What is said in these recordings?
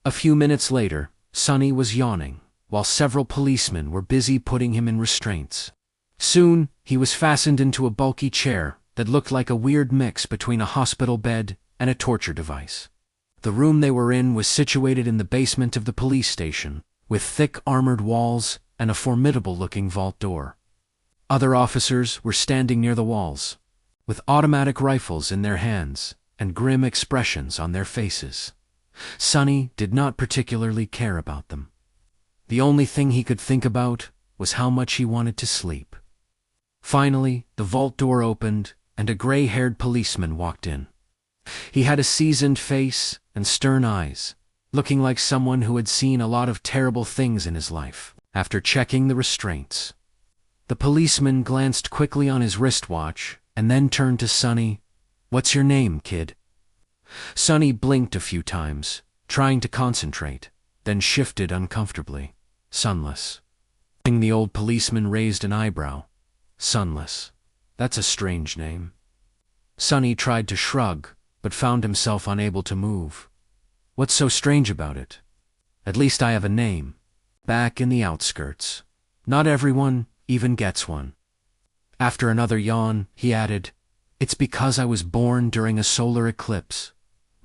A few minutes later, Sonny was yawning, while several policemen were busy putting him in restraints. Soon, he was fastened into a bulky chair that looked like a weird mix between a hospital bed and a torture device. The room they were in was situated in the basement of the police station, with thick armored walls and a formidable-looking vault door. Other officers were standing near the walls, with automatic rifles in their hands and grim expressions on their faces. Sonny did not particularly care about them. The only thing he could think about was how much he wanted to sleep. Finally, the vault door opened, and a gray-haired policeman walked in. He had a seasoned face and stern eyes, looking like someone who had seen a lot of terrible things in his life. After checking the restraints, the policeman glanced quickly on his wristwatch and then turned to Sonny. "What's your name, kid?" Sonny blinked a few times, trying to concentrate, then shifted uncomfortably. "Sunless." The old policeman raised an eyebrow. "Sunless. That's a strange name." Sonny tried to shrug, but found himself unable to move. "What's so strange about it? At least I have a name. Back in the outskirts. Not everyone even gets one." After another yawn, he added, "It's because I was born during a solar eclipse.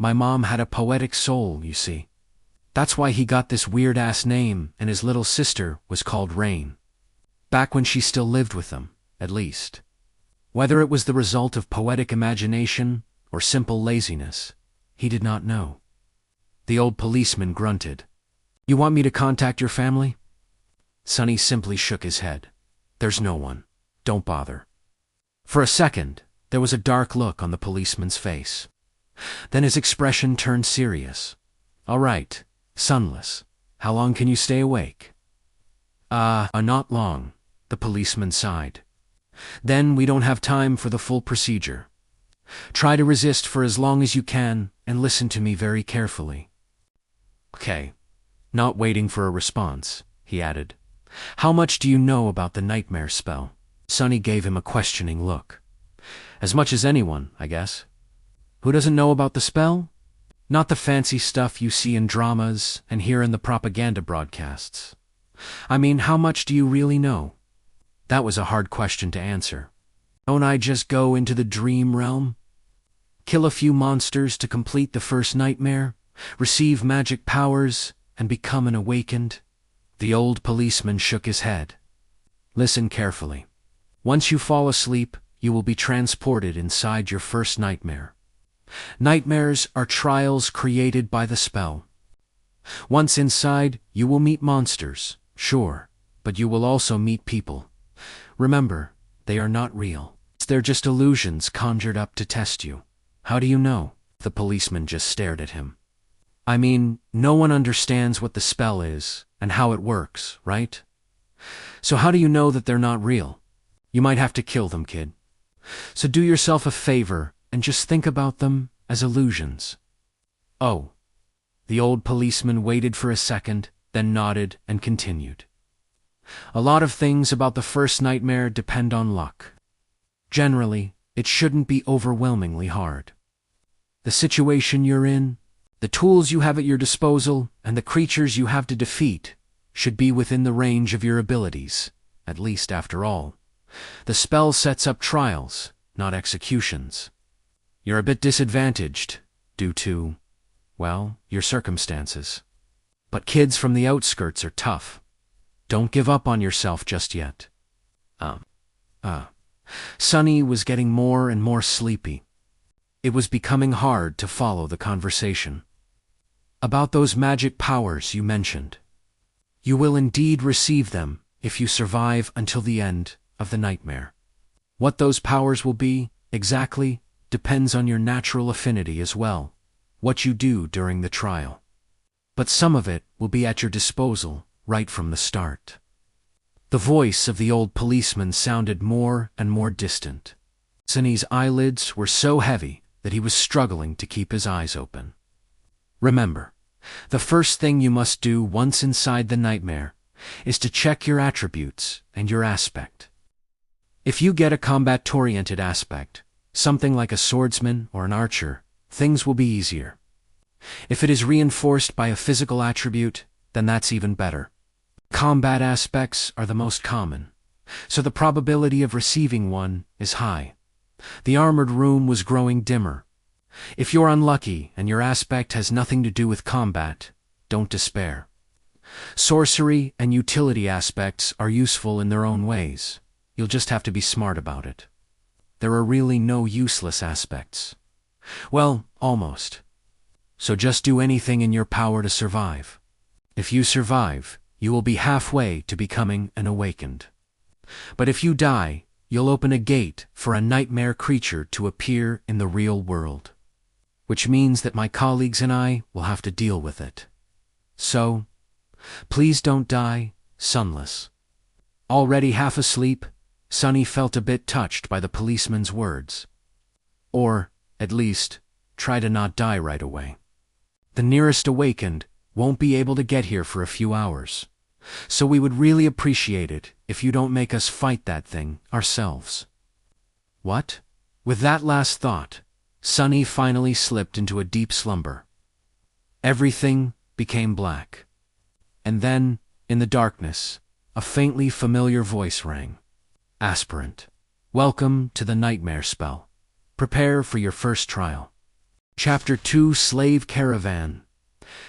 My mom had a poetic soul, you see. That's why he got this weird-ass name, and his little sister was called Rain. Back when she still lived with them, at least. Whether it was the result of poetic imagination or simple laziness, he did not know." The old policeman grunted. "You want me to contact your family?" Sonny simply shook his head. "There's no one. Don't bother." For a second, there was a dark look on the policeman's face. Then his expression turned serious. "All right, Sunless. How long can you stay awake?" Not long," the policeman sighed. "Then we don't have time for the full procedure. Try to resist for as long as you can and listen to me very carefully." "Okay." Not waiting for a response, he added, "How much do you know about the nightmare spell?" Sonny gave him a questioning look. "As much as anyone, I guess." "Who doesn't know about the spell? Not the fancy stuff you see in dramas and hear in the propaganda broadcasts. I mean, how much do you really know?" That was a hard question to answer. "Don't I just go into the dream realm? Kill a few monsters to complete the first nightmare, receive magic powers, and become an awakened?" The old policeman shook his head. "Listen carefully. Once you fall asleep, you will be transported inside your first nightmare. Nightmares are trials created by the spell. Once inside, you will meet monsters, sure, but you will also meet people. Remember, they are not real. They're just illusions conjured up to test you." "How do you know?" The policeman just stared at him. "I mean, no one understands what the spell is and how it works, right? So how do you know that they're not real? You might have to kill them, kid. So do yourself a favor and just think about them as illusions." "Oh." The old policeman waited for a second, then nodded and continued. "A lot of things about the first nightmare depend on luck. Generally, it shouldn't be overwhelmingly hard. The situation you're in, the tools you have at your disposal, and the creatures you have to defeat should be within the range of your abilities, at least after all. The spell sets up trials, not executions. You're a bit disadvantaged due to, well, your circumstances. But kids from the outskirts are tough. Don't give up on yourself just yet." Sonny was getting more and more sleepy. It was becoming hard to follow the conversation. "About those magic powers you mentioned. You will indeed receive them if you survive until the end of the nightmare. What those powers will be, exactly, depends on your natural affinity as well, what you do during the trial. But some of it will be at your disposal right from the start." The voice of the old policeman sounded more and more distant. Sonny's eyelids were so heavy that he was struggling to keep his eyes open. "Remember, the first thing you must do once inside the nightmare is to check your attributes and your aspect. If you get a combat-oriented aspect, something like a swordsman or an archer, things will be easier. If it is reinforced by a physical attribute, then that's even better. Combat aspects are the most common, so the probability of receiving one is high. The armored room was growing dimmer. If you're unlucky and your aspect has nothing to do with combat, don't despair. Sorcery and utility aspects are useful in their own ways. You'll just have to be smart about it. There are really no useless aspects. Well, almost. So just do anything in your power to survive. If you survive, you will be halfway to becoming an awakened. But if you die, you'll open a gate for a nightmare creature to appear in the real world. Which means that my colleagues and I will have to deal with it. So, please don't die sunless. Already half asleep, Sonny felt a bit touched by the policeman's words. Or, at least, try to not die right away. The nearest awakened won't be able to get here for a few hours, so we would really appreciate it if you don't make us fight that thing ourselves. What? With that last thought, Sonny finally slipped into a deep slumber. Everything became black. And then, in the darkness, a faintly familiar voice rang. Aspirant, welcome to the nightmare spell. Prepare for your first trial. Chapter 2, Slave Caravan.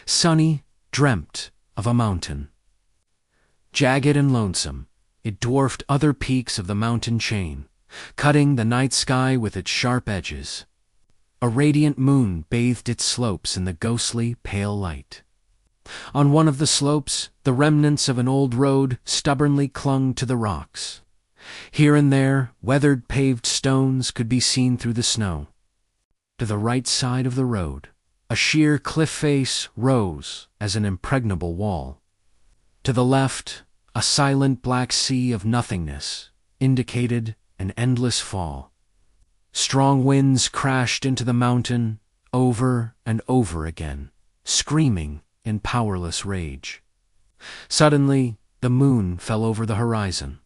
Sonny dreamt of a mountain. Jagged and lonesome, it dwarfed other peaks of the mountain chain, cutting the night sky with its sharp edges. A radiant moon bathed its slopes in the ghostly, pale light. On one of the slopes, the remnants of an old road stubbornly clung to the rocks. Here and there, weathered paved stones could be seen through the snow. To the right side of the road, a sheer cliff face rose as an impregnable wall. To the left, a silent black sea of nothingness indicated an endless fall. Strong winds crashed into the mountain over and over again, screaming in powerless rage. Suddenly, the moon fell over the horizon.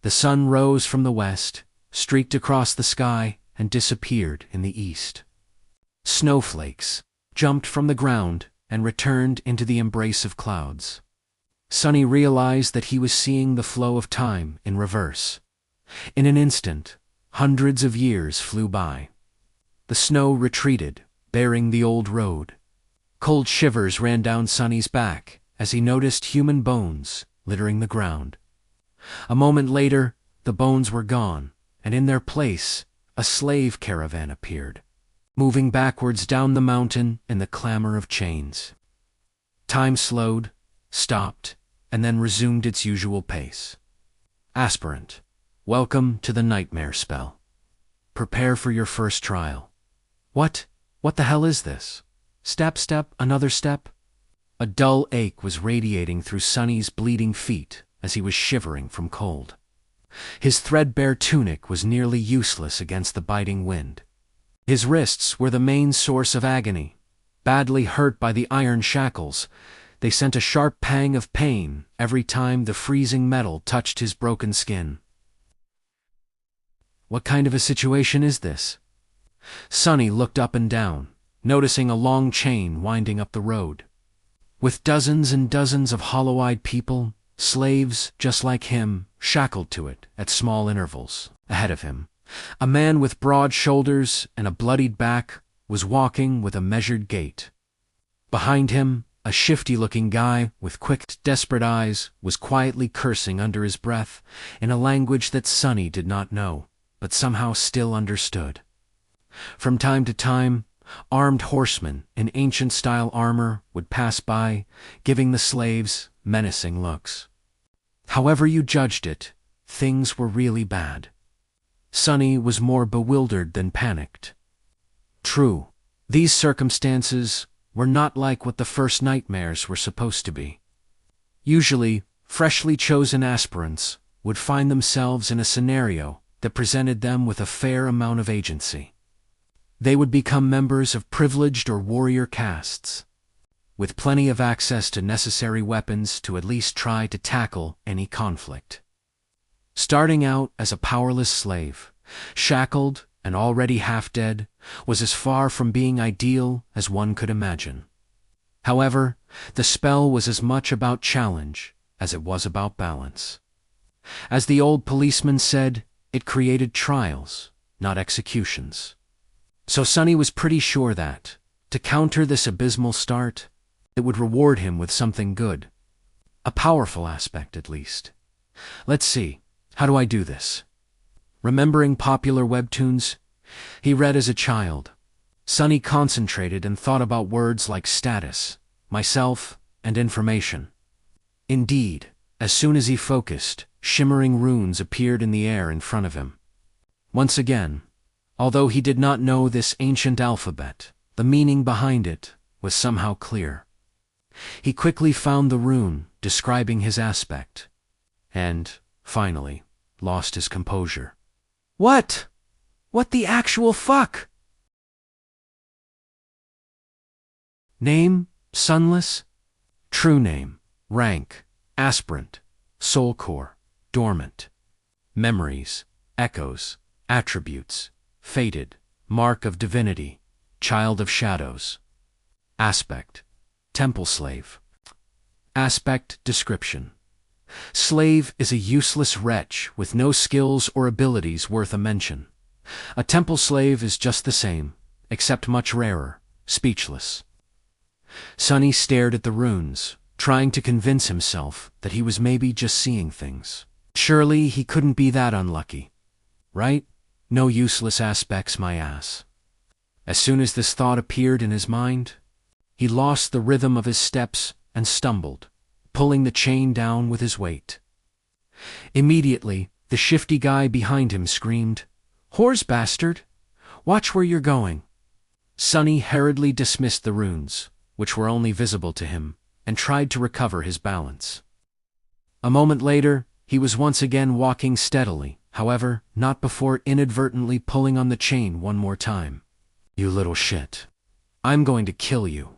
The sun rose from the west, streaked across the sky, and disappeared in the east. Snowflakes jumped from the ground and returned into the embrace of clouds. Sonny realized that he was seeing the flow of time in reverse. In an instant, hundreds of years flew by. The snow retreated, bearing the old road. Cold shivers ran down Sonny's back as he noticed human bones littering the ground. A moment later, the bones were gone, and in their place, a slave caravan appeared, moving backwards down the mountain in the clamor of chains. Time slowed, stopped, and then resumed its usual pace. Aspirant, welcome to the nightmare spell. Prepare for your first trial. What the hell is this? Step, another step? A dull ache was radiating through Sonny's bleeding feet as he was shivering from cold. His threadbare tunic was nearly useless against the biting wind. His wrists were the main source of agony. Badly hurt by the iron shackles, they sent a sharp pang of pain every time the freezing metal touched his broken skin. What kind of a situation is this? Sonny looked up and down, noticing a long chain winding up the road. With dozens and dozens of hollow-eyed people, slaves just like him, shackled to it at small intervals. Ahead of him, a man with broad shoulders and a bloodied back was walking with a measured gait. Behind him, a shifty-looking guy with quick, desperate eyes was quietly cursing under his breath in a language that Sonny did not know, but somehow still understood. From time to time, armed horsemen in ancient-style armor would pass by, giving the slaves menacing looks. However you judged it, things were really bad. Sonny was more bewildered than panicked. True, these circumstances were not like what the first nightmares were supposed to be. Usually, freshly chosen aspirants would find themselves in a scenario that presented them with a fair amount of agency. They would become members of privileged or warrior castes, with plenty of access to necessary weapons to at least try to tackle any conflict. Starting out as a powerless slave, shackled and already half dead, was as far from being ideal as one could imagine. However, the spell was as much about challenge as it was about balance. As the old policeman said, it created trials, not executions. So Sonny was pretty sure that, to counter this abysmal start, it would reward him with something good. A powerful aspect, at least. Let's see, how do I do this? Remembering popular webtoons he read as a child, Sonny concentrated and thought about words like status, myself, and information. Indeed, as soon as he focused, shimmering runes appeared in the air in front of him. Once again, although he did not know this ancient alphabet, the meaning behind it was somehow clear. He quickly found the rune describing his aspect, and, finally, lost his composure. What? What the actual fuck? Name, Sunless. True name, rank, aspirant, soul core, dormant. Memories, echoes, attributes, fated, mark of divinity, child of shadows. Aspect, temple slave. Aspect description. Slave is a useless wretch with no skills or abilities worth a mention. A temple slave is just the same, except much rarer, speechless. Sonny stared at the runes, trying to convince himself that he was maybe just seeing things. Surely he couldn't be that unlucky. Right? No useless aspects, my ass. As soon as this thought appeared in his mind, he lost the rhythm of his steps and stumbled, pulling the chain down with his weight. Immediately, the shifty guy behind him screamed, "Whores, bastard! Watch where you're going!" Sonny hurriedly dismissed the runes, which were only visible to him, and tried to recover his balance. A moment later, he was once again walking steadily, however, not before inadvertently pulling on the chain one more time. "You little shit. I'm going to kill you."